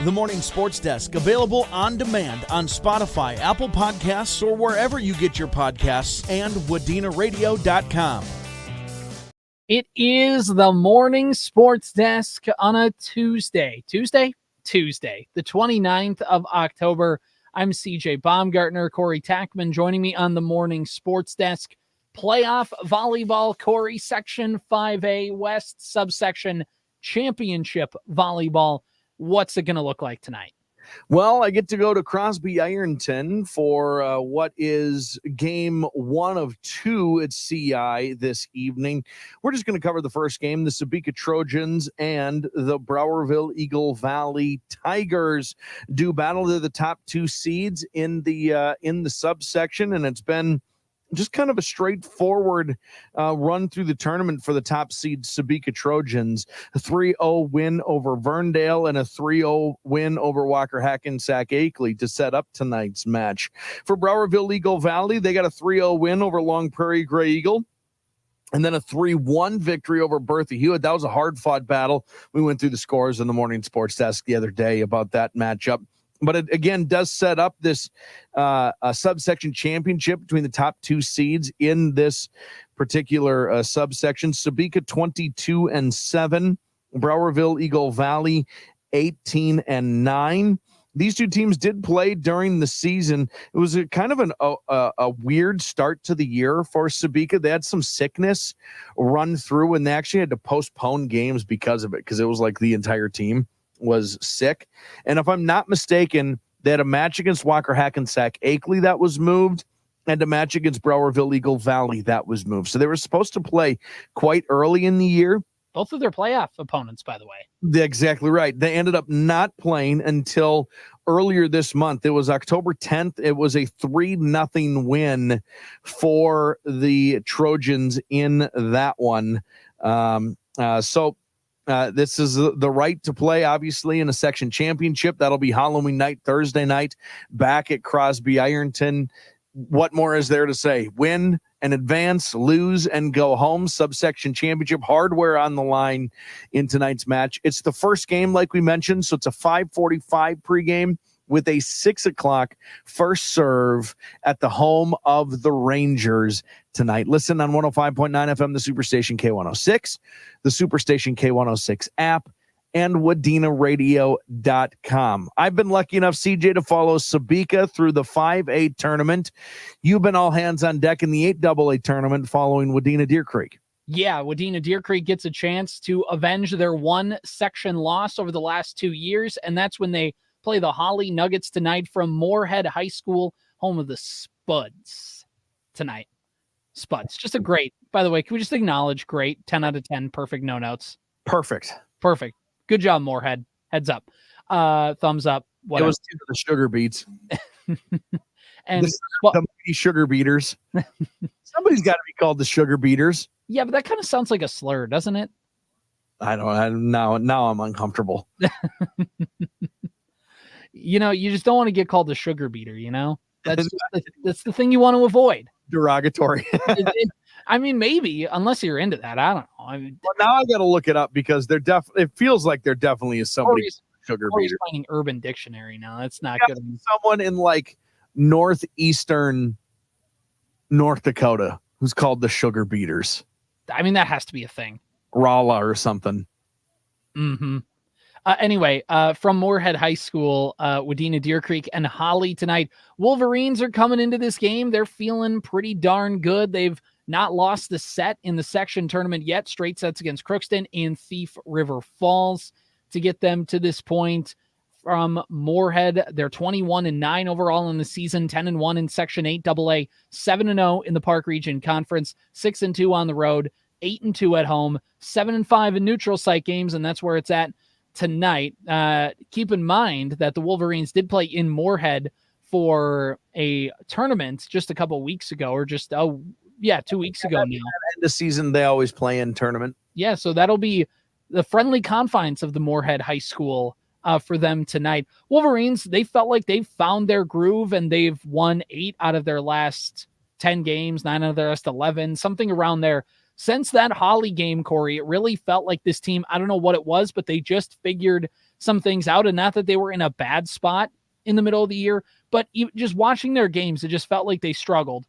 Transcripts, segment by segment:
The Morning Sports Desk, available on demand on Spotify, Apple Podcasts, or wherever you get your podcasts, and WDenaRadio.com. It is the Morning Sports Desk on a Tuesday, the 29th of October. I'm CJ Baumgartner. Corey Tackman joining me on the Morning Sports Desk. Playoff volleyball, Corey, Section 5A West, subsection championship volleyball. What's it going to look like tonight? Well, I get to go to Crosby Ironton for what is game 1 of 2 at CI this evening. We're just going to cover the first game, the Sebeka Trojans and the Browerville Eagle Valley Tigers do battle. They're the top 2 seeds in the subsection, and it's been just kind of a straightforward run through the tournament for the top seed Sebeka Trojans. A 3-0 win over Verndale and a 3-0 win over Walker Hackensack Akeley to set up tonight's match. For Browerville Eagle Valley, they got a 3-0 win over Long Prairie Gray Eagle, and then a 3-1 victory over Bertha Hewitt. That was a hard-fought battle. We went through the scores in the Morning Sports Desk the other day about that matchup. But it, again, does set up this subsection championship between the top 2 seeds in this particular subsection. Sebeka 22-7, Browerville Eagle Valley 18-9. These 2 teams did play during the season. It was a kind of a weird start to the year for Sebeka. They had some sickness run through, and they actually had to postpone games because of it, because it was like the entire team was sick. And if I'm not mistaken, they had a match against Walker Hackensack Akeley that was moved, and a match against Browerville Eagle Valley that was moved. So they were supposed to play quite early in the year. Both of their playoff opponents, by the way. Exactly right. They ended up not playing until earlier this month. It was October 10th. It was a 3-0 win for the Trojans in that one. This is the right to play, obviously, in a section championship. That'll be Halloween night, Thursday night, back at Crosby Ironton. What more is there to say? Win and advance, lose and go home. Subsection championship, hardware on the line in tonight's match. It's the first game, like we mentioned, so it's a 5:45 pregame with a 6 o'clock first serve at the home of the Rangers tonight. Listen on 105.9 FM, the Superstation K106, the Superstation K106 app, and WDenaRadio.com. I've been lucky enough, CJ, to follow Sebeka through the 5A tournament. You've been all hands on deck in the 8AA tournament following Wadena Deer Creek. Yeah, Wadena Deer Creek gets a chance to avenge their one section loss over the last 2 years, and that's when they play the Hawley Nuggets tonight from Moorhead High School, home of the Spuds tonight. Spuds, just a great, by the way, can we just acknowledge great, 10 out of 10, perfect, no notes. Perfect. Good job, Moorhead. Heads up. Thumbs up. Whatever. It was to the Sugar Beats. And the mighty Sugar Beaters. Somebody's got to be called the Sugar Beaters. Yeah, but that kind of sounds like a slur, doesn't it? Now I'm uncomfortable. You know, you just don't want to get called the sugar beater, you know? That's the thing you want to avoid. Derogatory. I mean, maybe, unless you're into that. I don't know. Well, now I got to look it up because it feels like there definitely is somebody sugar beater. Finding Urban Dictionary now. That's not good. Someone in like northeastern North Dakota who's called the Sugar Beaters. I mean, that has to be a thing. Rolla or something. Mm-hmm. Anyway, from Moorhead High School, Wadena Deer Creek and Hawley tonight. Wolverines are coming into this game. They're feeling pretty darn good. They've not lost the set in the section tournament yet. Straight sets against Crookston and Thief River Falls to get them to this point. From Moorhead, they're 21-9 overall in the season, 10-1 in Section 8AA, 7-0 in the Park Region Conference, 6-2 on the road, 8-2 at home, 7-5 in neutral site games, and that's where it's at tonight. Keep in mind that the Wolverines did play in Moorhead for a tournament just a couple weeks ago, or just 2 weeks ago now. At the end of season, they always play in tournament. Yeah, so that'll be the friendly confines of the Moorhead High School for them tonight. Wolverines, they felt like they've found their groove, and they've won 8 out of their last 10 games, 9 out of their last 11, something around there. Since that Hawley game, Corey, it really felt like this team, I don't know what it was, but they just figured some things out, and not that they were in a bad spot in the middle of the year, but just watching their games, it just felt like they struggled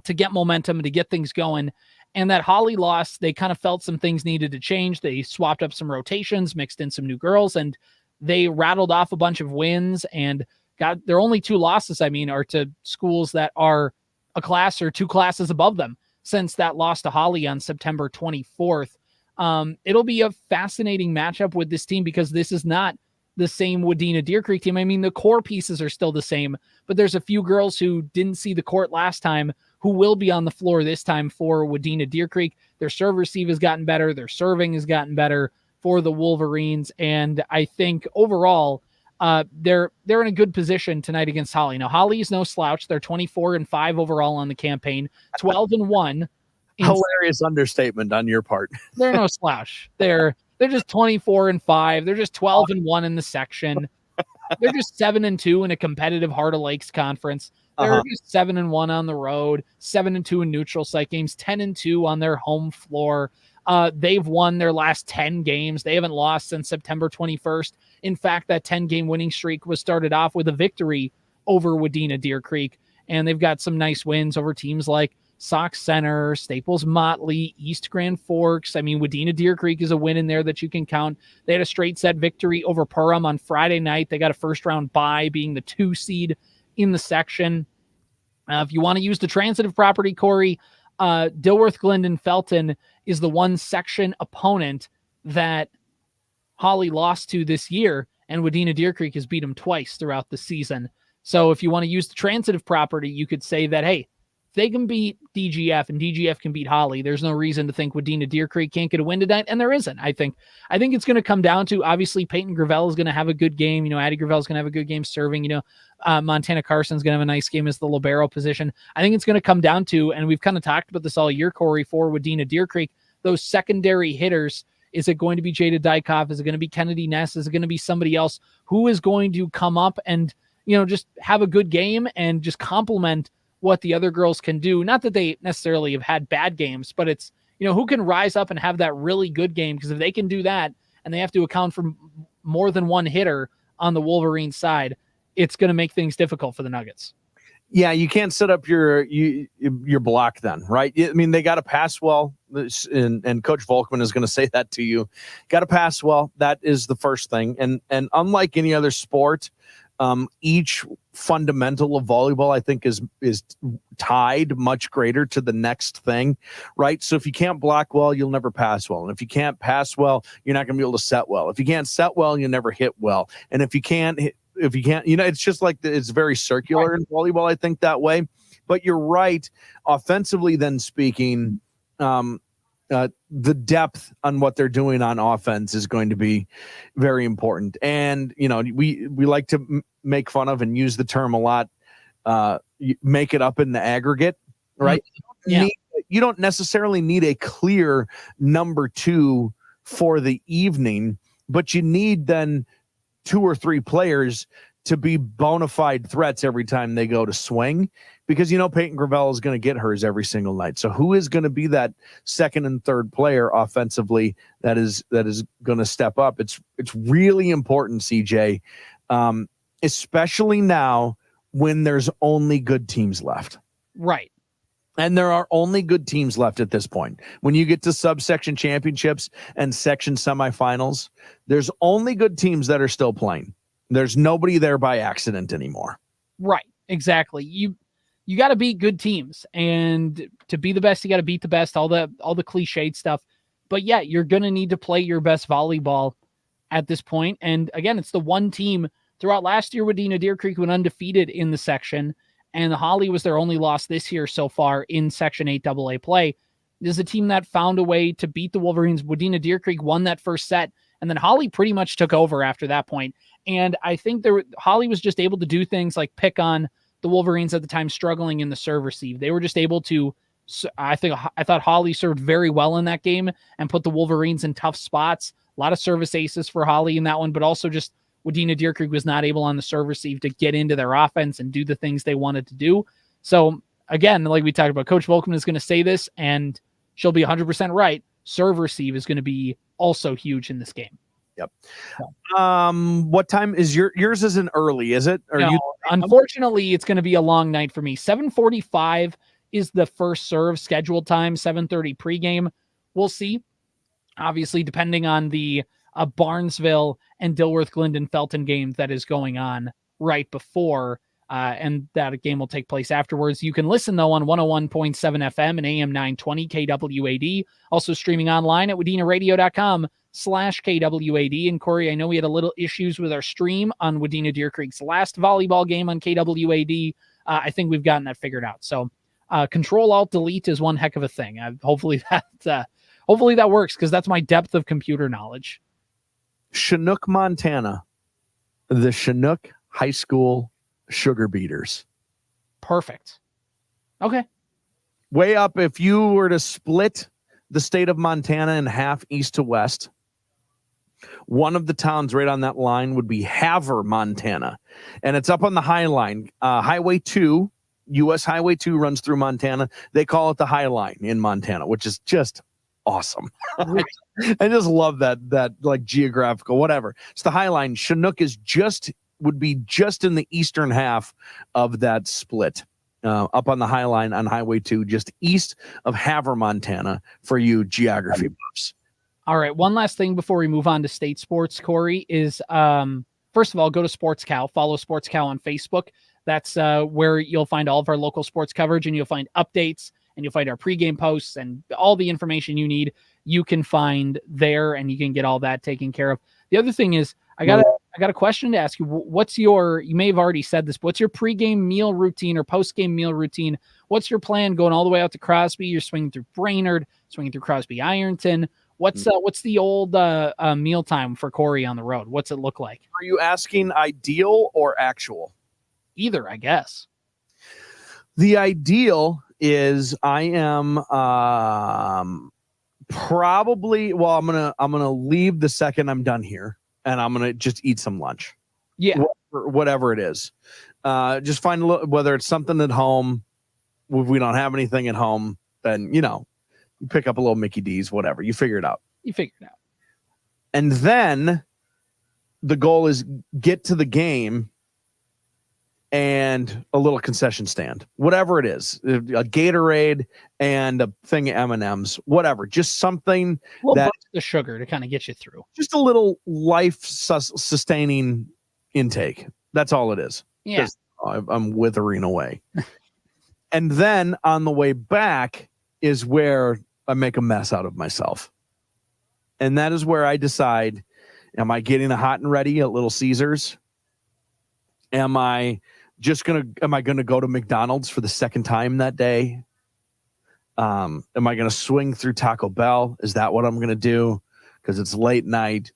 to get momentum and to get things going. And that Hawley loss, they kind of felt some things needed to change. They swapped up some rotations, mixed in some new girls, and they rattled off a bunch of wins and got their only 2 losses, are to schools that are a class or 2 classes above them since that loss to Hawley on September 24th. It'll be a fascinating matchup with this team because this is not the same Wadena Deer Creek team. The core pieces are still the same, but there's a few girls who didn't see the court last time who will be on the floor this time for Wadena Deer Creek. Their serve receive has gotten better. Their serving has gotten better for the Wolverines. And I think overall, they're in a good position tonight against Hawley. Now, Hawley is no slouch. They're 24-5 overall on the campaign, 12-1. Hilarious understatement on your part. They're no slouch. They're just 24-5. They're just 12-1 in the section. They're just 7-2 in a competitive Heart of Lakes conference. They're just 7-1 on the road, 7-2 in neutral site games, 10-2 on their home floor. They've won their last 10 games. They haven't lost since September 21st. In fact, that 10-game winning streak was started off with a victory over Wadena Deer Creek, and they've got some nice wins over teams like Sauk Center, Staples Motley, East Grand Forks. Wadena Deer Creek is a win in there that you can count. They had a straight set victory over Purim on Friday night. They got a first-round bye, being the 2 seed in the section. If you want to use the transitive property, Corey, Dilworth, Glendon, Felton is the one section opponent that Hawley lost to this year, and Wadena Deer Creek has beat them twice throughout the season. So if you want to use the transitive property, you could say that, hey, if they can beat DGF and DGF can beat Hawley, there's no reason to think Wadena Deer Creek can't get a win tonight, and there isn't. I think it's going to come down to, obviously, Peyton Gravel is going to have a good game. Addie Gravel is going to have a good game serving. Montana Carson's going to have a nice game as the libero position. I think it's going to come down to, and we've kind of talked about this all year, Corey, for Wadena Deer Creek, those secondary hitters. Is it going to be Jada Dykoff? Is it going to be Kennedy Ness? Is it going to be somebody else who is going to come up and, just have a good game and just complement what the other girls can do? Not that they necessarily have had bad games, but it's, who can rise up and have that really good game? Because if they can do that and they have to account for more than one hitter on the Wolverine side, it's going to make things difficult for the Nuggets. Yeah, you can't set up your block then, right? They got to pass well, and Coach Volkman is going to say that to you. Got to pass well. That is the first thing. And unlike any other sport, each fundamental of volleyball, I think, is tied much greater to the next thing, right? So if you can't block well, you'll never pass well. And if you can't pass well, you're not going to be able to set well. If you can't set well, you never hit well. And if you can't, it's just like it's very circular in volleyball, I think, that way. But you're right. Offensively, then speaking, the depth on what they're doing on offense is going to be very important. And, we like to make fun of and use the term a lot, make it up in the aggregate, right? Yeah. You don't necessarily need a clear number 2 for the evening, but you need then 2 or 3 players to be bona fide threats every time they go to swing, because Peyton Gravel is going to get hers every single night. So who is going to be that second and third player offensively that is going to step up? It's really important, CJ, especially now when there's only good teams left. Right. And there are only good teams left at this point. When you get to subsection championships and section semifinals, there's only good teams that are still playing. There's nobody there by accident anymore. Right. Exactly. You got to beat good teams, and to be the best, you got to beat the best, all the cliched stuff. But yeah, you're going to need to play your best volleyball at this point. And again, it's the one team throughout last year. Wadena Deer Creek went undefeated in the section, and Hawley was their only loss this year so far in Section 8 AA play. This is a team that found a way to beat the Wolverines. Wadena Deer Creek won that first set, and then Hawley pretty much took over after that point. And I think Hawley was just able to do things like pick on the Wolverines at the time struggling in the serve receive. They were just able to, I thought Hawley served very well in that game and put the Wolverines in tough spots. A lot of service aces for Hawley in that one, but also just Wadena Deer Creek was not able on the serve receive to get into their offense and do the things they wanted to do. So again, like we talked about, Coach Volkman is going to say this, and she'll be 100% right. Serve receive is going to be also huge in this game. Yep. What time is yours? Isn't early, is it? No, unfortunately, it's going to be a long night for me. 7:45 is the first serve scheduled time. 7:30 pregame. We'll see. Obviously, depending on the Barnesville and Dilworth Glendon Felton game that is going on right before, and that game will take place afterwards. You can listen, though, on 101.7 FM and AM 920 KWAD. Also streaming online at WDENAradio.com/KWAD. And Corey, I know we had a little issues with our stream on Wadena Deer Creek's last volleyball game on KWAD. I think we've gotten that figured out. So Control-Alt-Delete is one heck of a thing. Hopefully that works, because that's my depth of computer knowledge. Chinook, Montana. The Chinook High School Sugar Beaters. Perfect. Okay. Way up, if you were to split the state of Montana in half, east to west, one of the towns right on that line would be Havre, Montana. And it's up on the High Line. Highway 2, U.S. Highway 2 runs through Montana. They call it the High Line in Montana, which is just awesome. I just love that like geographical, whatever. It's the High Line. Chinook would be just in the eastern half of that split, up on the High Line on Highway 2, just east of Havre, Montana, for you geography buffs. All right. One last thing before we move on to state sports, Corey, is first of all, go to Sports Cal, follow Sports Cal on Facebook. That's where you'll find all of our local sports coverage, and you'll find updates, and you'll find our pregame posts, and all the information you need you can find there, and you can get all that taken care of. The other thing is, I got a question to ask you. You may have already said this, but what's your pregame meal routine or postgame meal routine? What's your plan going all the way out to Crosby? You're swinging through Brainerd, swinging through Crosby Ironton. What's the old meal time for Corey on the road? What's it look like? Are you asking ideal or actual? Either, I guess. The ideal is I am probably, well, I'm gonna leave the second I'm done here, and I'm gonna just eat some lunch. Yeah, whatever it is. Just find whether it's something at home. If we don't have anything at home, then you pick up a little Mickey D's, whatever. You figure it out. And then the goal is get to the game and a little concession stand, whatever it is, a Gatorade and a thing of M&Ms, whatever, just something that the sugar to kind of get you through, just a little life sustaining intake. That's all it is. Yeah. I'm withering away. And then on the way back is where I make a mess out of myself. And that is where I decide, am I getting a hot and ready at Little Caesars? Am I going to go to McDonald's for the second time that day? Am I going to swing through Taco Bell? Is that what I'm going to do? Because it's late night.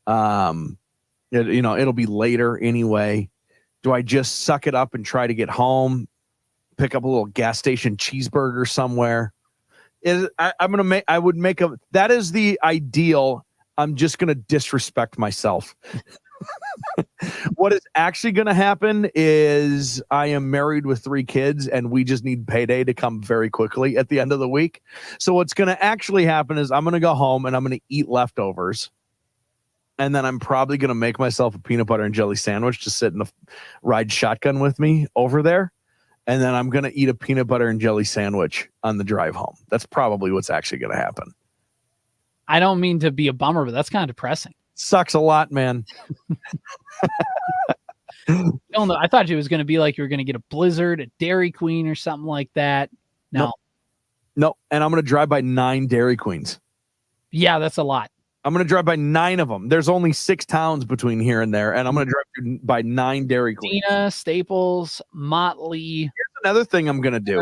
It'll be later anyway. Do I just suck it up and try to get home, pick up a little gas station cheeseburger somewhere? That is the ideal. I'm just going to disrespect myself. What is actually going to happen is I am married with 3 kids, and we just need payday to come very quickly at the end of the week. So what's going to actually happen is I'm going to go home and I'm going to eat leftovers. And then I'm probably going to make myself a peanut butter and jelly sandwich to sit in the ride shotgun with me over there. And then I'm going to eat a peanut butter and jelly sandwich on the drive home. That's probably what's actually going to happen. I don't mean to be a bummer, but that's kind of depressing. Sucks a lot, man. No, I thought it was going to be like you were going to get a Blizzard, a Dairy Queen, or something like that. No. And I'm going to drive by 9 Dairy Queens. Yeah, that's a lot. I'm going to drive by 9 of them. There's only 6 towns between here and there, and I'm going to drive by 9 Dairy Queens. Dina, Staples, Motley. Here's another thing I'm going to do.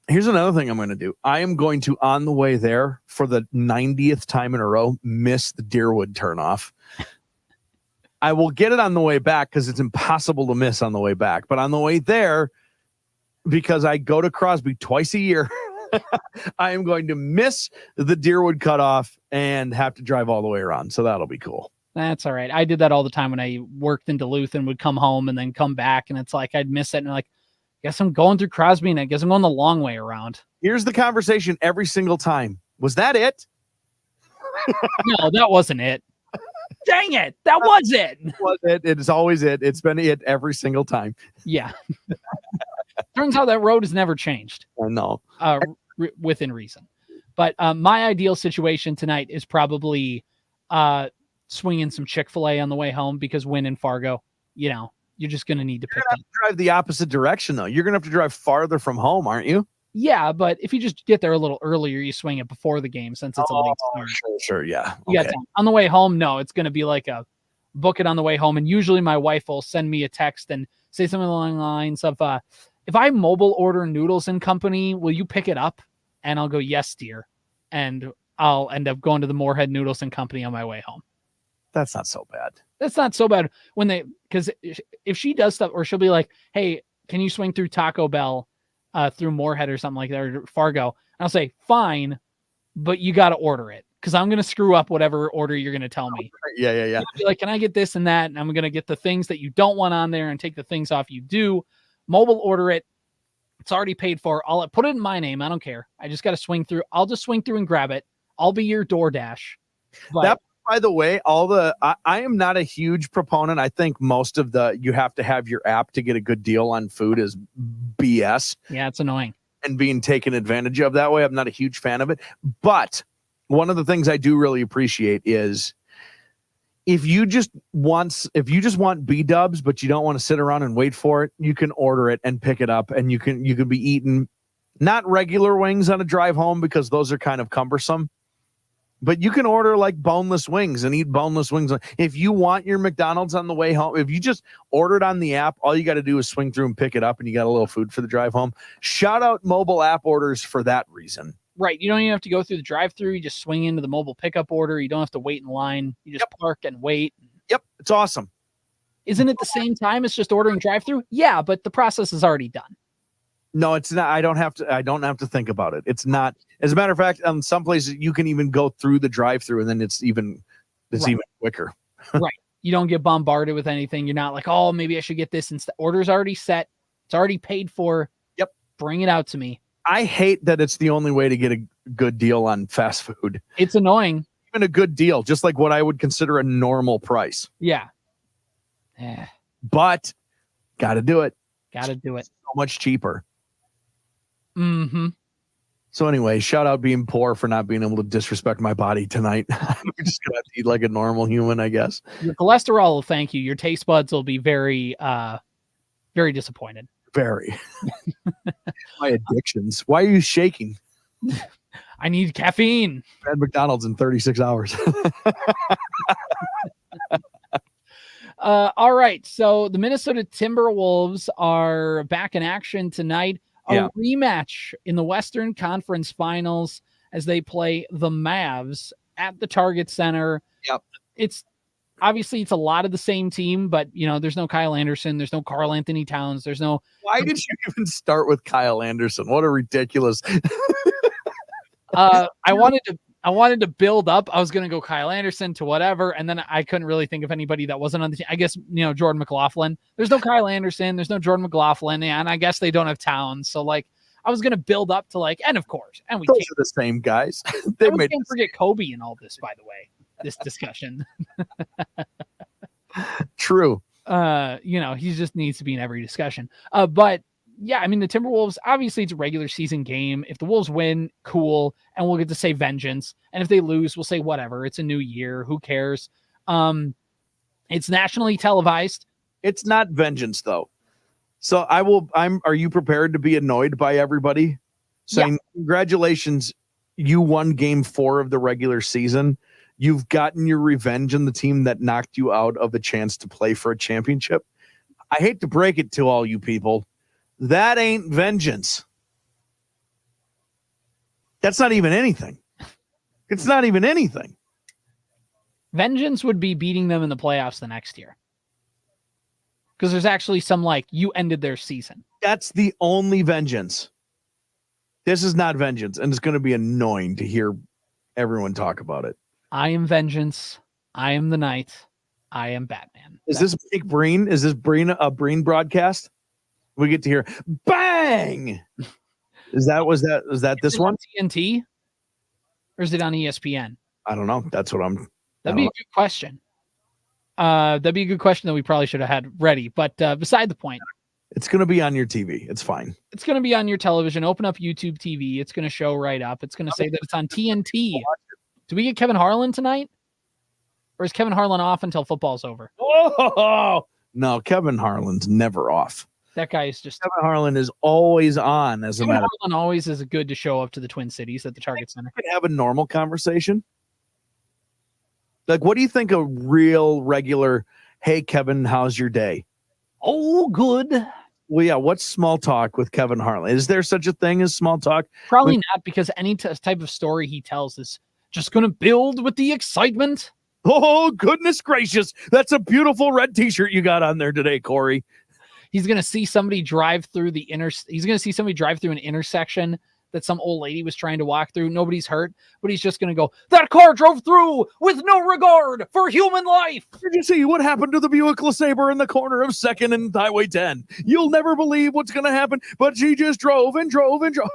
Here's another thing I'm going to do. I am going to, on the way there, for the 90th time in a row, miss the Deerwood turnoff. I will get it on the way back because it's impossible to miss on the way back. But on the way there, because I go to Crosby twice a year, I am going to miss the Deerwood cutoff and have to drive all the way around. So that'll be cool. That's all right. I did that all the time when I worked in Duluth and would come home and then come back. And it's like I'd miss it. And like, guess I'm going through Crosby and I guess I'm going the long way around. Here's the conversation every single time. Was that it? No, that wasn't it. Dang it. That was it. It's always it. It's been it every single time. Yeah. Turns out that road has never changed. I know. Within reason. But my ideal situation tonight is probably swinging some Chick-fil-A on the way home, because Wynn and Fargo, you're just going to need to pick them. Drive the opposite direction, though. You're going to have to drive farther from home, aren't you? Yeah, but if you just get there a little earlier, you swing it before the game, since it's a late start. Sure, yeah. You got time. On the way home, no, it's going to be like a book it on the way home. And usually my wife will send me a text and say something along the lines of, if I mobile order noodles and company, will you pick it up? And I'll go, yes, dear. And I'll end up going to the Moorhead Noodles and Company on my way home. That's not so bad. That's not so bad because if she does stuff, or she'll be like, hey, can you swing through Taco Bell through Moorhead or something like that, or Fargo? And I'll say, fine, but you got to order it, because I'm going to screw up whatever order you're going to tell me. Yeah. I'll be like, can I get this and that? And I'm going to get the things that you don't want on there and take the things off you do. Mobile order it. It's already paid for. I'll put it in my name. I don't care. I just got to swing through. I'll just swing through and grab it. I'll be your DoorDash. But that, by the way, I am not a huge proponent. I think most of you have to have your app to get a good deal on food is BS. Yeah, it's annoying. And being taken advantage of that way. I'm not a huge fan of it. But one of the things I do really appreciate is if you just want B-dubs, but you don't want to sit around and wait for it, you can order it and pick it up, and you can be eating not regular wings on a drive home, because those are kind of cumbersome, but you can order like boneless wings and eat boneless wings. If you want your McDonald's on the way home, if you just order it on the app, all you got to do is swing through and pick it up, and you got a little food for the drive home. Shout out mobile app orders for that reason. Right. You don't even have to go through the drive-through. You just swing into the mobile pickup order. You don't have to wait in line. You just park and wait. Yep. It's awesome. Isn't it the same time as just ordering drive-through? Yeah, but the process is already done. No, it's not. I don't have to think about it. It's not. As a matter of fact, in some places you can even go through the drive-through, and then it's even quicker. Right. You don't get bombarded with anything. You're not like, oh, maybe I should get this instead. Order's already set. It's already paid for. Yep. Bring it out to me. I hate that it's the only way to get a good deal on fast food. It's annoying. Even a good deal, just like what I would consider a normal price. Yeah. But got to do it. Got to do it. So much cheaper. Mm-hmm. So anyway, shout out being poor for not being able to disrespect my body tonight. I'm just going to eat like a normal human, I guess. Your cholesterol will thank you. Your taste buds will be very, very disappointed. Very. My addictions. Why are you shaking? I need caffeine. Had McDonald's in 36 hours. All right. So the Minnesota Timberwolves are back in action tonight. A rematch in the Western Conference Finals as they play the Mavs at the Target Center. Yep. It's a lot of the same team, but there's no Kyle Anderson, there's no Karl Anthony Towns, there's no. Why did you even start with Kyle Anderson? What a ridiculous. I wanted to build up. I was going to go Kyle Anderson to whatever, and then I couldn't really think of anybody that wasn't on the team. I guess Jordan McLaughlin. There's no Kyle Anderson, there's no Jordan McLaughlin, and I guess they don't have Towns. So I was going to build up to and of course, and we those are the same guys. They can't forget Kobe in all this, by the way. This discussion. True. He just needs to be in every discussion. But yeah, the Timberwolves, obviously it's a regular season game. If the Wolves win, cool. And we'll get to say vengeance. And if they lose, we'll say whatever. It's a new year. Who cares? It's nationally televised. It's not vengeance though. So are you prepared to be annoyed by everybody saying, congratulations, you won game 4 of the regular season. You've gotten your revenge on the team that knocked you out of the chance to play for a championship. I hate to break it to all you people. That ain't vengeance. That's not even anything. It's not even anything. Vengeance would be beating them in the playoffs the next year. Because there's actually some you ended their season. That's the only vengeance. This is not vengeance. And it's going to be annoying to hear everyone talk about it. I am vengeance. I am the knight. I am Batman. Is this Big Breen? Is this a Breen broadcast? We get to hear bang. Was that this one? TNT? Or is it on ESPN? I don't know. That's what I'm. That'd be a good question. That'd be a good question that we probably should have had ready. But beside the point. It's going to be on your TV. It's fine. It's going to be on your television. Open up YouTube TV. It's going to show right up. It's going to say that it's on TNT. Do we get Kevin Harlan tonight? Or is Kevin Harlan off until football's over? Oh, no. Kevin Harlan's never off. That guy is just... Kevin Harlan is always on. As a matter, Kevin Harlan always is good to show up to the Twin Cities at the Target Center. We can have a normal conversation. Like, what do you think a real, regular, hey, Kevin, how's your day? Oh, good. Well, yeah, what's small talk with Kevin Harlan? Is there such a thing as small talk? Probably not, because any type of story he tells is just going to build with the excitement. Oh, goodness gracious. That's a beautiful red t-shirt you got on there today, Corey. He's going to see somebody drive through he's going to see somebody drive through an intersection that some old lady was trying to walk through. Nobody's hurt, but he's just going to go, that car drove through with no regard for human life. Did you see what happened to the Buick LeSabre in the corner of 2nd and Highway 10? You'll never believe what's going to happen, but she just drove and drove and drove.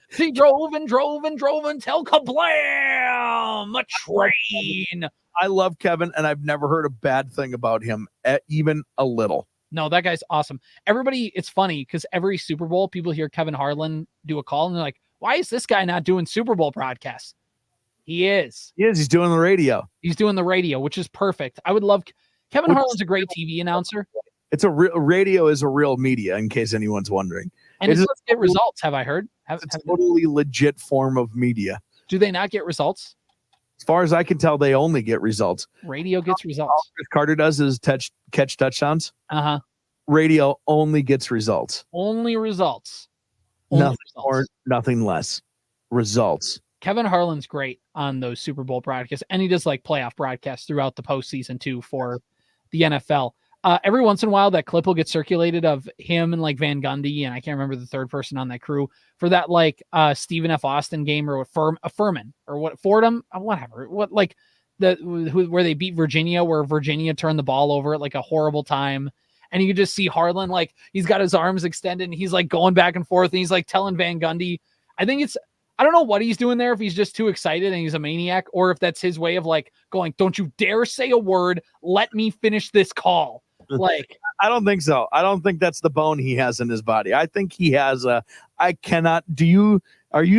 She drove and drove and drove until kablam! A train. I love Kevin, and I've never heard a bad thing about him, even a little. No, that guy's awesome. Everybody, it's funny because every Super Bowl, people hear Kevin Harlan do a call and they're like, why is this guy not doing Super Bowl broadcasts? He is. He's doing the radio. He's doing the radio, which is perfect. I would love... Kevin Harlan's a great TV announcer. It's radio is a real media, in case anyone's wondering. And it does get results, have I heard? It's a totally legit form of media. Do they not get results? As far as I can tell, they only get results. Radio gets results. All Chris Carter does is catch touchdowns. Uh-huh. Radio only gets results. Only results. Nothing more, nothing less. Results. Kevin Harlan's great on those Super Bowl broadcasts, and he does like playoff broadcasts throughout the postseason too for the NFL. Every once in a while, that clip will get circulated of him and like Van Gundy, and I can't remember the third person on that crew for that like Stephen F. Austin game or Furman or what Fordham, whatever. What like where they beat Virginia, where Virginia turned the ball over at like a horrible time. And you can just see Harlan, like he's got his arms extended and he's like going back and forth and he's like telling Van Gundy. I don't know what he's doing there, if he's just too excited and he's a maniac, or if that's his way of like going, don't you dare say a word. Let me finish this call. Like, I don't think so. I don't think that's the bone he has in his body. I think he has are you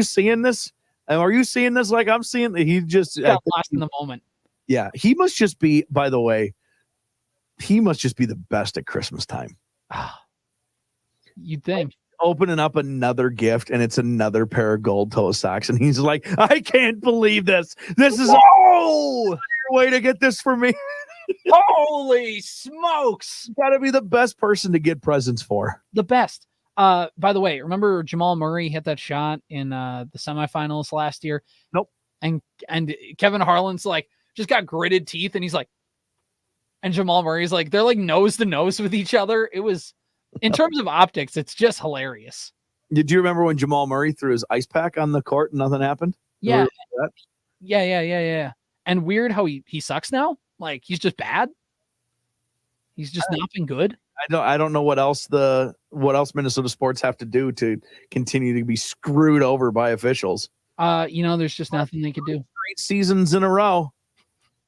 seeing this? Are you seeing this? Like I'm seeing he just got lost in the moment. Yeah. He must just be, by the way, he must just be the best at Christmas time. You'd think. Opening up another gift and it's another pair of gold toe socks. And he's like, I can't believe this. This is a way to get this for me. Holy smokes. Got to be the best person to get presents for. The best. By the way, remember Jamal Murray hit that shot in the semifinals last year? Nope. And Kevin Harlan's like, just got gritted teeth. And he's like, and Jamal Murray's like, they're like nose to nose with each other. It was, in terms of optics, it's just hilarious. Did you remember when Jamal Murray threw his ice pack on the court and nothing happened? Yeah. Yeah. And weird how he sucks now. Like he's just bad. He's just not been good. I don't know what else Minnesota sports have to do to continue to be screwed over by officials. There's just nothing they could do. 8 seasons in a row.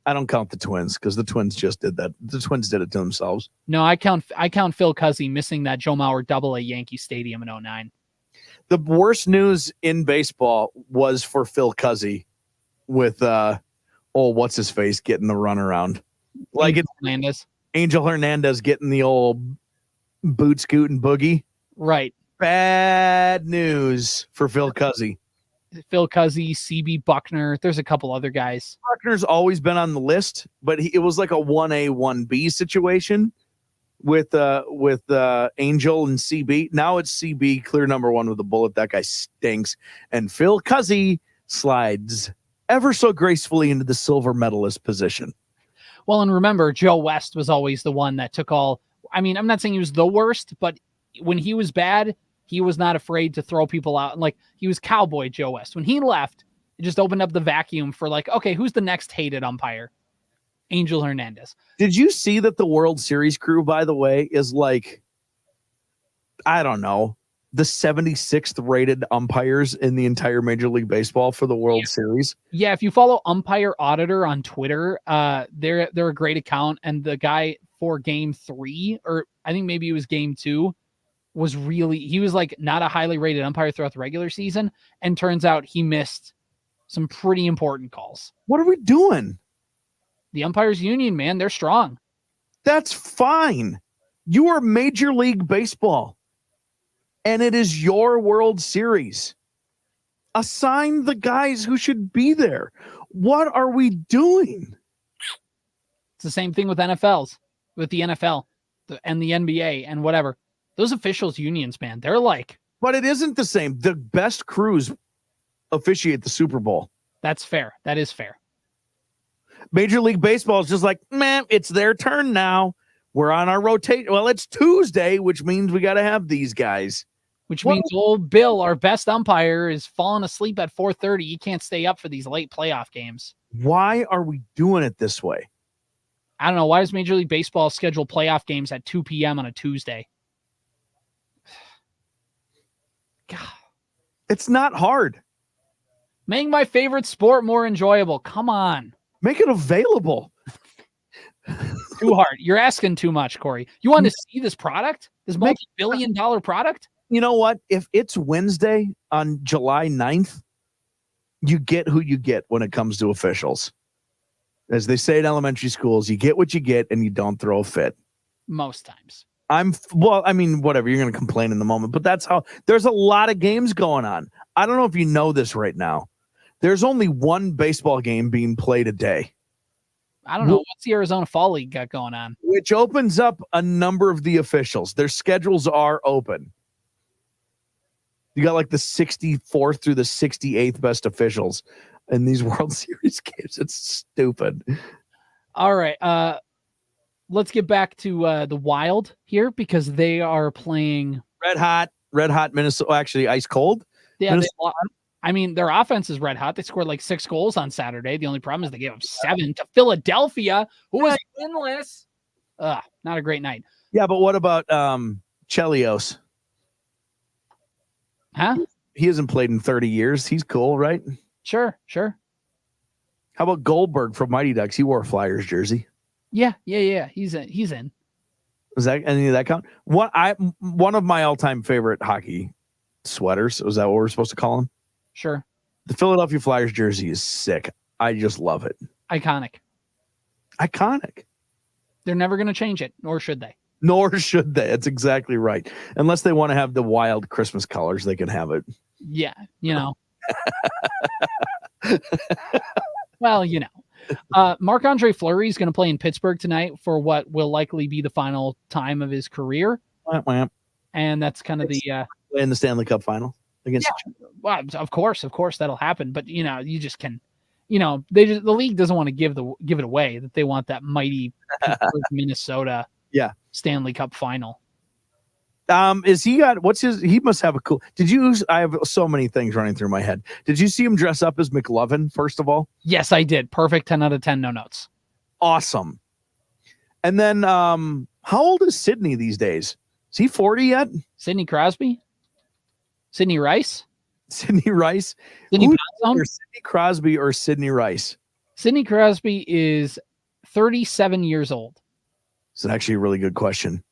I don't count the Twins because the Twins just did that. The Twins did it to themselves. No, I count Phil Cuzzy missing that Joe Mauer double at Yankee Stadium in 2009. The worst news in baseball was for Phil Cuzzy with what's his face getting the runaround. Like it's Angel Hernandez getting the old boot scoot and boogie. Right. Bad news for Phil Cuzzy. Phil Cuzzy, CB Buckner. There's a couple other guys. Buckner's always been on the list, but it was like a 1A, 1B situation with Angel and CB. Now it's CB, clear number one with a bullet. That guy stinks. And Phil Cuzzy slides ever so gracefully into the silver medalist position. Well, and remember, Joe West was always the one that took all. I mean, I'm not saying he was the worst, but when he was bad, he was not afraid to throw people out. And like, he was cowboy Joe West. When he left, it just opened up the vacuum for like, okay, who's the next hated umpire? Angel Hernandez. Did you see that the World Series crew, by the way, is like, I don't know, the 76th rated umpires in the entire Major League Baseball for the World Series. Yeah, if you follow Umpire Auditor on Twitter, they're a great account, and the guy for Game 3, or I think maybe it was Game 2, he was like not a highly rated umpire throughout the regular season, and turns out he missed some pretty important calls. What are we doing? The umpires union, man, they're strong. That's fine. You are Major League Baseball, and it is your World Series. Assign the guys who should be there. What are we doing? It's the same thing with the NFL and the NBA and whatever. Those officials unions, man, they're like. But it isn't the same. The best crews officiate the Super Bowl. That's fair. That is fair. Major League Baseball is just like, man, it's their turn now. We're on our rotation. Well, it's Tuesday, which means we got to have these guys. Which means old Bill, our best umpire, is falling asleep at 4:30. He can't stay up for these late playoff games. Why are we doing it this way? I don't know. Why does Major League Baseball schedule playoff games at 2 p.m. on a Tuesday? God. It's not hard. Make my favorite sport more enjoyable. Come on. Make it available. Too hard. You're asking too much, Corey. You want to see this product? This multi-billion-dollar product? You know what? If it's Wednesday on July 9th, you get who you get when it comes to officials. As they say in elementary schools, you get what you get and you don't throw a fit. Most times. Whatever. You're going to complain in the moment, but that's how there's a lot of games going on. I don't know if you know this right now. There's only one baseball game being played a day. I don't know. What's the Arizona Fall League got going on? Which opens up a number of the officials. Their schedules are open. You got like the 64th through the 68th best officials in these World Series games. It's stupid. All right. Let's get back to the Wild here because they are playing red hot Minnesota. Actually, ice cold. Yeah. Their offense is red hot. They scored like 6 goals on Saturday. The only problem is they gave up 7 to Philadelphia, who was winless. Not a great night. Yeah, but what about Chelios? Huh? He hasn't played in 30 years. He's cool, right? Sure. How about Goldberg from Mighty Ducks? He wore a Flyers jersey. Yeah. He's in. Was that any of that count? One of my all-time favorite hockey sweaters. Was that what we're supposed to call him? Sure. The Philadelphia Flyers jersey is sick. I just love it. Iconic. They're never going to change it, nor should they. That's exactly right. Unless they want to have the Wild Christmas colors, they can have it. Yeah, Well, Marc-Andre Fleury is going to play in Pittsburgh tonight for what will likely be the final time of his career. And that's kind of in the Stanley Cup final against. Yeah. Well, of course that'll happen. But you just can, the league doesn't want to give it away that they want that mighty Minnesota Stanley Cup final. He must have a cool. I have so many things running through my head. Did you see him dress up as McLovin, first of all? Yes, I did. Perfect. 10 out of 10, no notes. Awesome. And then, how old is Sidney these days? Is he 40 yet? Sidney Crosby? Sidney Rice? Sidney Crosby or Sidney Rice? Sidney Crosby is 37 years old. It's actually a really good question.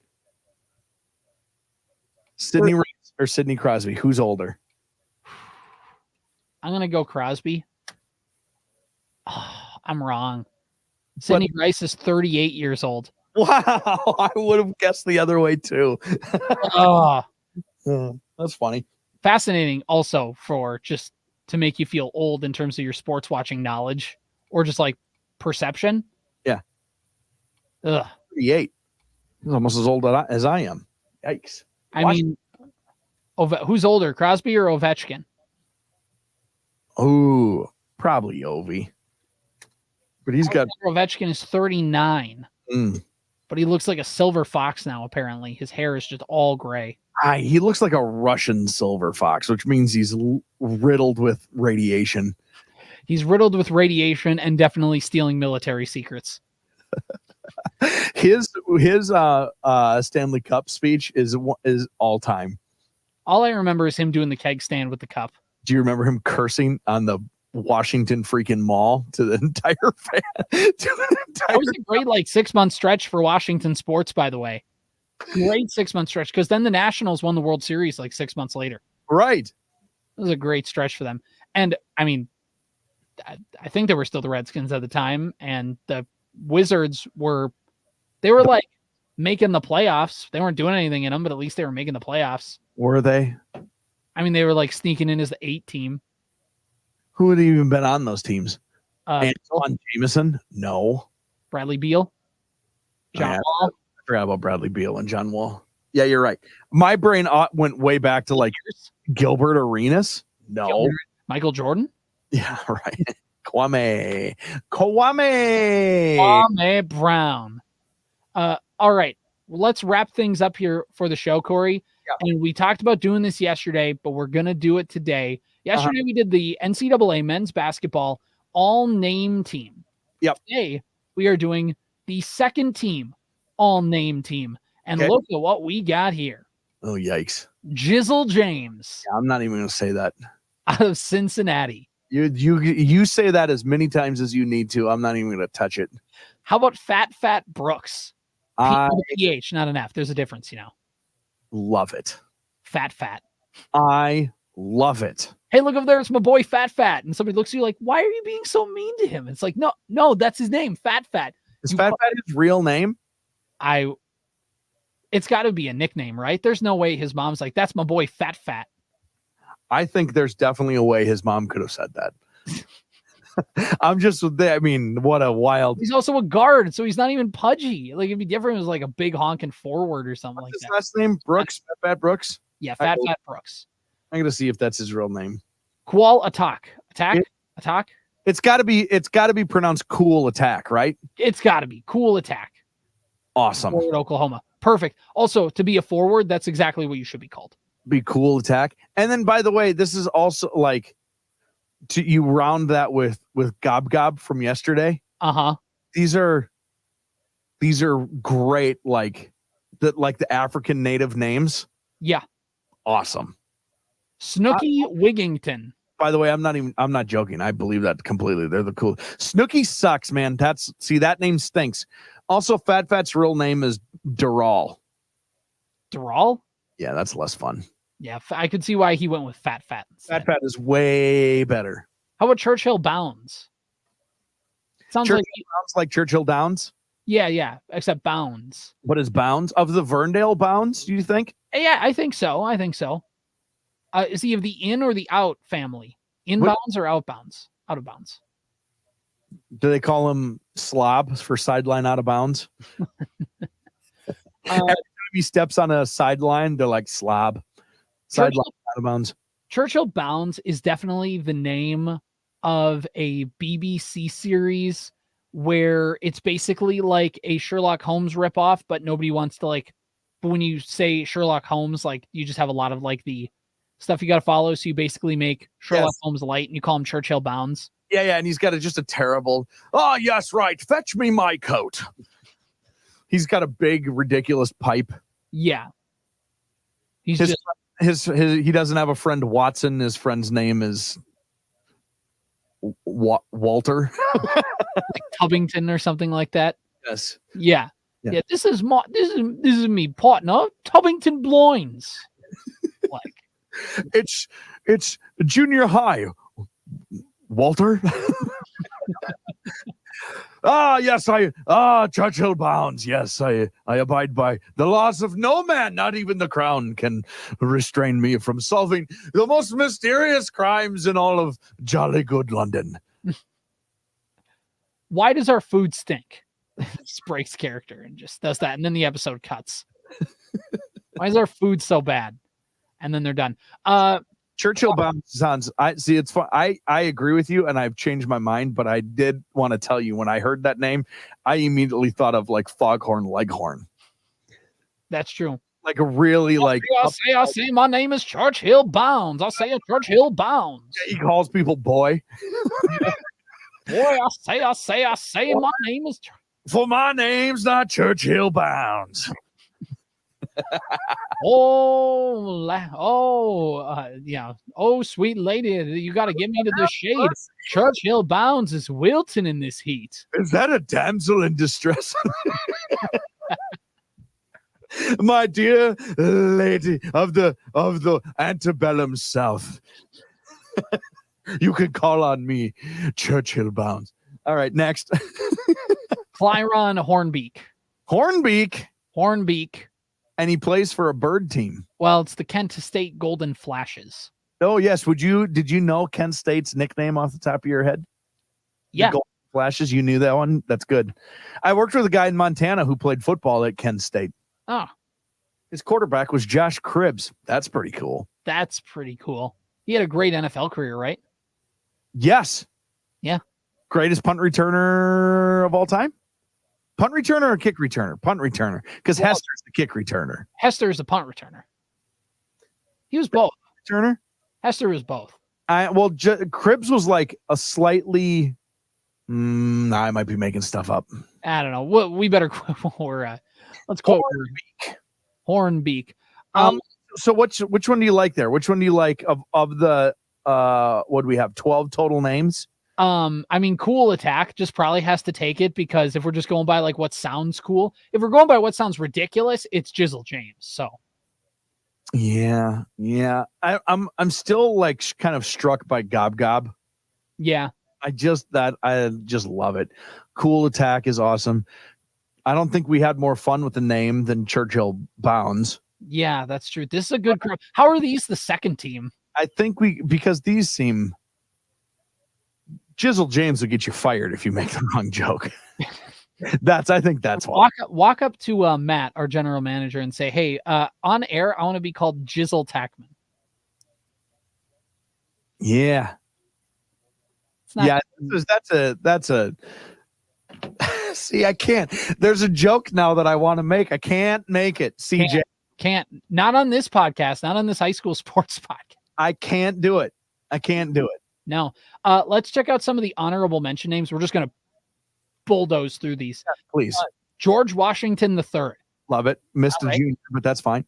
Sidney Rice or Sidney Crosby? Who's older? I'm going to go Crosby. Oh, I'm wrong. Sidney Rice is 38 years old. Wow. I would have guessed the other way too. That's funny. Fascinating also for just to make you feel old in terms of your sports watching knowledge or just like perception. Yeah. 38. He's almost as old as I am. Yikes. I mean, who's older, Crosby or Ovechkin? Oh, probably Ovi. But Ovechkin is 39. But he looks like a silver fox now, apparently. His hair is just all gray. He looks like a Russian silver fox, which means he's riddled with radiation. He's riddled with radiation and definitely stealing military secrets. His Stanley Cup speech is all time. All I remember is him doing the keg stand with the cup. Do you remember him cursing on the Washington freaking mall to the entire fan? That was a great 6-month stretch for Washington sports, by the way. Great 6-month stretch, because then the Nationals won the World Series 6 months later. Right. It was a great stretch for them. And I mean, I think they were still the Redskins at the time, and the Wizards were making the playoffs. They weren't doing anything in them, but at least they were making the playoffs. Were they? I mean, they were sneaking in as the 8 team. Who had even been on those teams? Antoine Jameson? No. Bradley Beal? John Wall? I forgot about Bradley Beal and John Wall. Yeah, you're right. My brain went way back to Gilbert Arenas. No. Michael Jordan? Yeah, right. Kwame Brown. All right. Well, let's wrap things up here for the show, Corey. Yeah. And we talked about doing this yesterday, but we're going to do it today. Yesterday, we did the NCAA men's basketball all-name team. Yep. Today, we are doing the second team all-name team. And look at what we got here. Oh, yikes. Jizzle James. Yeah, I'm not even going to say that. Out of Cincinnati. You say that as many times as you need to. I'm not even going to touch it. How about Fat Brooks? PH, not an F. There's a difference, Love it. Fat. I love it. Hey, look over there. It's my boy Fat. And somebody looks at you like, why are you being so mean to him? It's like, no, that's his name. Fat. Is Fat his real name? It's got to be a nickname, right? There's no way his mom's like, that's my boy Fat. I think there's definitely a way his mom could have said that. What a wild. He's also a guard, so he's not even pudgy. It'd be different if it was a big honking forward or something. What's like his that. last name? Brooks? Fat Brooks? Yeah, Fat Brooks. I'm going to see if that's his real name. Kual Attack. Attack? It's got to be pronounced Cool Attack, right? It's got to be Cool Attack. Awesome. Forward, Oklahoma. Perfect. Also, to be a forward, that's exactly what you should be called. Be Cool Attack. And then, by the way, this is also you round that with Gob Gob from yesterday. These are great, the African native names. Yeah. Awesome. Snooky Wigington. By the way, I'm not joking. I believe that completely. They're the cool. Snooky sucks, man. That name stinks. Also, Fat's real name is Dural. Dural? Yeah, that's less fun. Yeah, I could see why he went with Fat. Fat is way better. How about Churchill Bounds? Sounds like Churchill Downs? Yeah, except Bounds. What is Bounds? Of the Verndale Bounds, do you think? Yeah, I think so. Is he of the in or the out family? Inbounds or outbounds? Out of bounds. Do they call him slob for sideline out of bounds? Every time he steps on a sideline, they're like slob. Sideline out of bounds. Churchill Bounds is definitely the name of a BBC series where it's basically like a Sherlock Holmes ripoff, but nobody wants to but when you say Sherlock Holmes, you just have a lot of the stuff you got to follow. So you basically make Sherlock Holmes light and you call him Churchill Bounds. Yeah. And he's got just a terrible, oh, yes, right. Fetch me my coat. He's got a big, ridiculous pipe. Yeah. He's he doesn't have a friend Watson. His friend's name is Walter. Tubbington or something like that. Yes. Yeah. This is me partner, Tubbington Bloins. It's junior high. Walter. Yes, Churchill Bounds. Yes, I abide by the laws of no man, not even the crown, can restrain me from solving the most mysterious crimes in all of jolly good London. Why does our food stink? Breaks character and just does that, and then the episode cuts. Why is our food so bad? And then they're done. Churchill Bounds sounds. It's fun. I agree with you, and I've changed my mind. But I did want to tell you when I heard that name, I immediately thought of Foghorn Leghorn. That's true. A really I say my name is Churchill Bounds. I'll say a Churchill Bounds. He calls people boy. Boy, I say my name is. For my name's not Churchill Bounds. Oh, sweet lady, you got to get me to the shade. Churchill Bounds is wilting in this heat. Is that a damsel in distress? My dear lady of the antebellum South, you can call on me, Churchill Bounds. All right, next. Clyron Hornbeak. Hornbeak. And he plays for a bird team. Well, it's the Kent State Golden Flashes. Oh, yes. Did you know Kent State's nickname off the top of your head? Yeah. Golden Flashes. You knew that one? That's good. I worked with a guy in Montana who played football at Kent State. Oh. His quarterback was Josh Cribbs. That's pretty cool. That's pretty cool. He had a great NFL career, right? Yes. Yeah. Greatest punt returner of all time? Punt returner or kick returner? Punt returner. Because Hester's the kick returner. Hester is a punt returner. He was both. Returner? Hester was both. Cribbs was like a slightly... I might be making stuff up. I don't know. We better let's quote Hornbeak. So which one do you like there? Which one do you like of the what do we have? 12 total names? I mean, Cool Attack just probably has to take it, because if we're just going by like what sounds cool, if we're going by what sounds ridiculous, it's Jizzle James. So yeah. I'm still like kind of struck by Gob Gob. Yeah. I just love it. Cool Attack is awesome. I don't think we had more fun with the name than Churchill Bounds. Yeah, that's true. This is a good group. How are these the second team? I think because these seem... Jizzle James will get you fired if you make the wrong joke. I think that's why. Walk up to Matt, our general manager, and say, "Hey, on air, I want to be called Jizzle Tackman." Yeah. Yeah, that's a see, I can't. There's a joke now that I want to make. I can't make it. CJ can't. Not on this podcast, not on this high school sports podcast. I can't do it. No. Let's check out some of the honorable mention names. We're just going to bulldoze through these. Yeah, please. George Washington III. Love it. Missed a junior, but that's fine.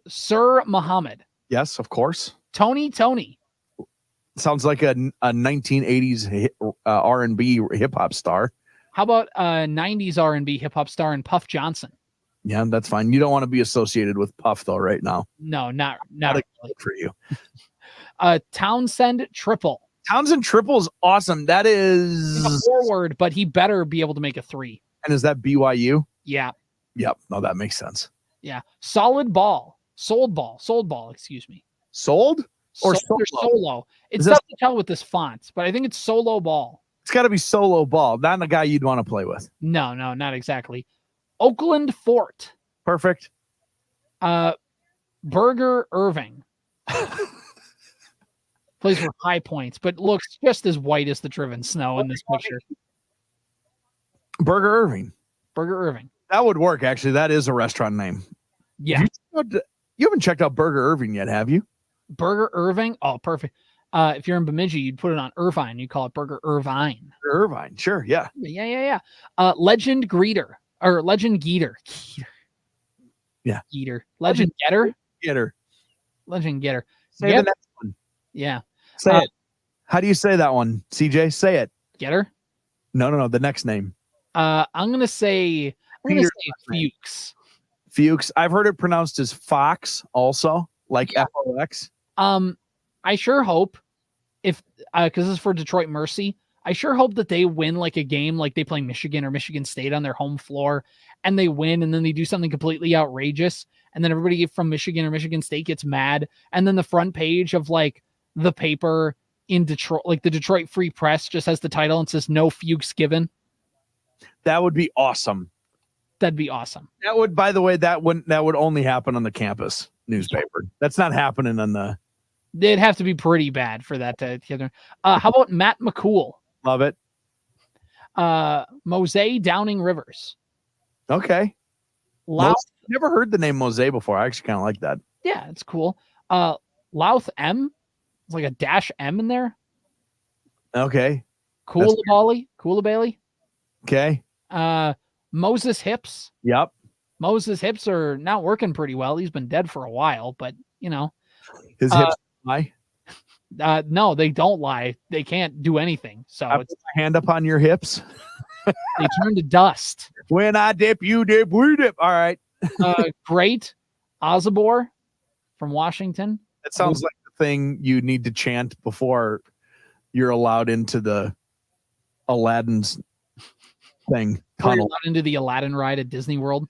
Sir Muhammad. Yes, of course. Tony. Sounds like a 1980s R&B hip hop star. How about 90s R&B hip hop star and Puff Johnson? Yeah, that's fine. You don't want to be associated with Puff though right now. No, not really. For you. Townsend Triple. Townsend Triple is awesome. That is a forward, but he better be able to make a 3. And is that BYU? Yeah. Yep. No, that makes sense. Yeah. Sold ball. Excuse me. Sold or solo? It's tough to tell with this font, but I think it's solo ball. It's got to be solo ball, not a guy you'd want to play with. No, not exactly. Oakland Fort. Perfect. Burger Irving. Plays for High Points, but looks just as white as the driven snow in this picture. Burger Irving. That would work, actually. That is a restaurant name. Yeah. You haven't checked out Burger Irving yet, have you? Burger Irving? Oh, perfect. If you're in Bemidji, you'd put it on Irvine. You call it Burger Irvine. Irvine, sure, yeah. Yeah. Legend Greeter. Or Legend Geeter. Yeah. Geeter. Legend Getter? Legend Getter. Say the next one. Yeah. Say it. How do you say that one, CJ? Say it. Getter? No. The next name. I'm gonna say Fuchs. Fuchs. I've heard it pronounced as Fox also, like FOX. I sure hope because this is for Detroit Mercy. I sure hope that they win like a game like they play Michigan or Michigan State on their home floor and they win and then they do something completely outrageous and then everybody from Michigan or Michigan State gets mad and then the front page of like the paper in Detroit, like the Detroit Free Press just has the title and says no Fuchs given. That would be awesome. That'd be awesome. That would, by the way, that would only happen on the campus newspaper. That's not happening on the. It'd have to be pretty bad for that to get there. How about Matt McCool? Love it. Mose Downing Rivers. Okay. Never heard the name Mose before. I actually kind of like that. Yeah, it's cool. Louth M. It's like a dash M in there. Okay. Koulibaly. Okay. Moses Hips. Yep. Moses' hips are not working pretty well. He's been dead for a while, but His hips lie. No, they don't lie. They can't do anything. So I put my hand up on your hips. they turn to dust. When I dip, you dip, we dip. All right. Great Ozabor from Washington. That sounds like the thing you need to chant before you're allowed into the Aladdin's thing. You're allowed into the Aladdin ride at Disney World.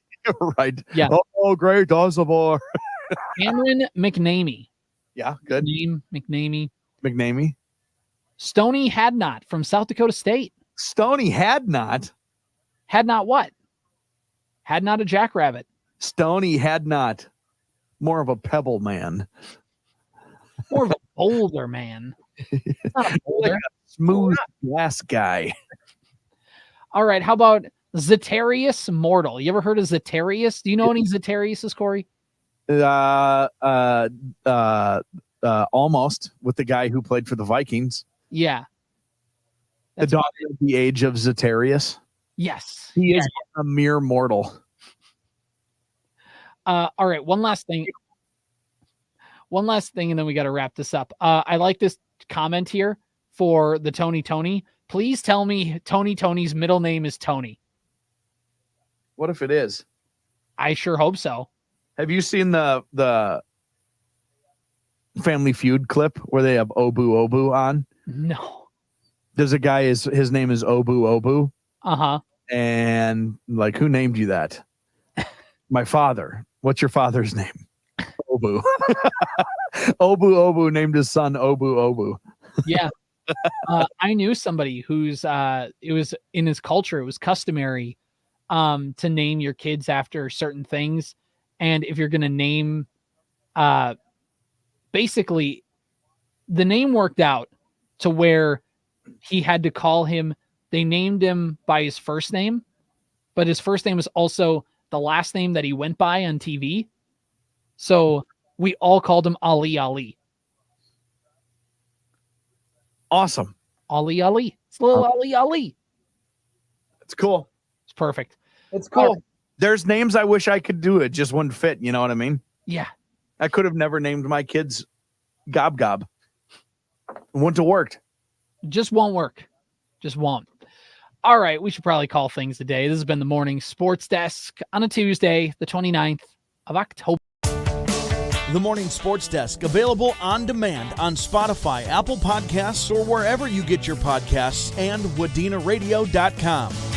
Right. Yeah. Oh, great Ozabor. Cameron McNamee. Yeah, good. McNamee. McNamee. Stoney Hadnot from South Dakota State. Stoney Hadnot. Hadnot what? Hadnot a jackrabbit. Stoney Hadnot. More of a pebble man. More of a boulder man. Not a boulder. Like a smooth glass guy. All right. How about Zetarius Mortal? You ever heard of Zetarius? Do you know any Zetariuses, Corey? Almost, with the guy who played for the Vikings. Yeah. The daughter of the age of Zetarius. Yes. He is a mere mortal. All right. One last thing, and then we got to wrap this up. I like this comment here for the Tony. Please tell me Tony's middle name is Tony. What if it is? I sure hope so. Have you seen the Family Feud clip where they have Obu on? No. There's a guy, his name is Obu. Uh-huh. And like, who named you that? My father. What's your father's name? Obu. Obu named his son Obu. Yeah. I knew somebody who's it was in his culture, it was customary to name your kids after certain things. And if you're going to name, basically the name worked out to where he had to call him, they named him by his first name, but his first name was also the last name that he went by on TV. So we all called him Ali. Awesome. Ali. It's little Ali. It's cool. It's perfect. It's cool. There's names I wish I could do. It just wouldn't fit. You know what I mean? Yeah. I could have never named my kids Gob. It wouldn't have worked. Just won't work. Just won't. All right. We should probably call things a day. This has been the Morning Sports Desk on a Tuesday, the 29th of October. The Morning Sports Desk, available on demand on Spotify, Apple Podcasts, or wherever you get your podcasts, and WDenaRadio.com.